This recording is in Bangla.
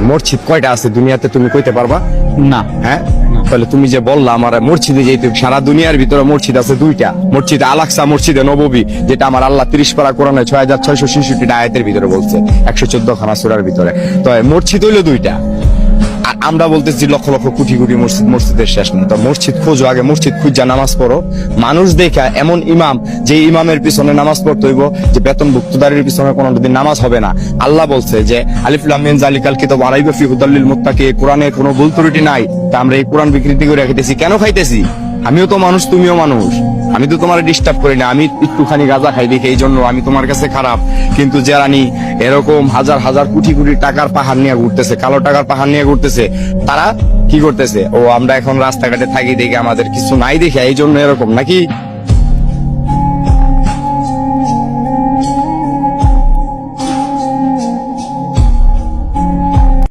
মসজিদ কয়টা আছে দুনিয়াতে তুমি কইতে পারবা? না। হ্যাঁ, তাহলে তুমি যে বললা আমার মসজিদে যেতে, সারা দুনিয়ার ভিতরে মসজিদ আছে দুইটা, মসজিদে আলাকসা, মসজিদে নববী, যেটা আমার আল্লাহ 30 পারা কোরআনে 6666 আয়াতের ভিতরে বলছে, 114 খানা সূরার ভিতরে। তো মসজিদ হইলো দুইটা, আর আমরা বলতেছি লক্ষ লক্ষ কোটি কোটি মসজিদ, মসজিদের শেষ নেই। তো মসজিদ খোঁজো, আগে মসজিদ খুঁজা নামাজ পড়ো। মানুষ দেখা এমন ইমাম, যে ইমামের পিছনে নামাজ পড়তে হইব, যে বেতনভুক্তদারির পিছনে কোনোদিন নামাজ হবে না। আল্লাহ বলছে যে আলিফ লাম মিম যালিকাল কিতাব লা রাইবা ফিহি হুদাল লিল মুত্তাকিন, কোরআনে কোনো ভুল ত্রুটি নাই। তা আমরা এই কোরআন বিকৃতি করে খাইতেছি কেন? খাইতেছি আমিও তো মানুষ, তুমিও মানুষ, আমি তো তোমার ডিস্টার্ব করি না। আমি একটুখানি গাঁজা খাই দেখি এই জন্য আমি তোমার কাছে খারাপ, কিন্তু যারা নি এরকম হাজার হাজার কোটি কোটি টাকার পাহাড় নিয়ে ঘুরতেছে, কালো টাকার পাহাড় নিয়ে ঘুরতেছে, তারা কি করতেছে? ও আমরা এখন রাস্তাঘাটে থাকি দেখে আমাদের কিছু নাই দেখে এই জন্য এরকম নাকি?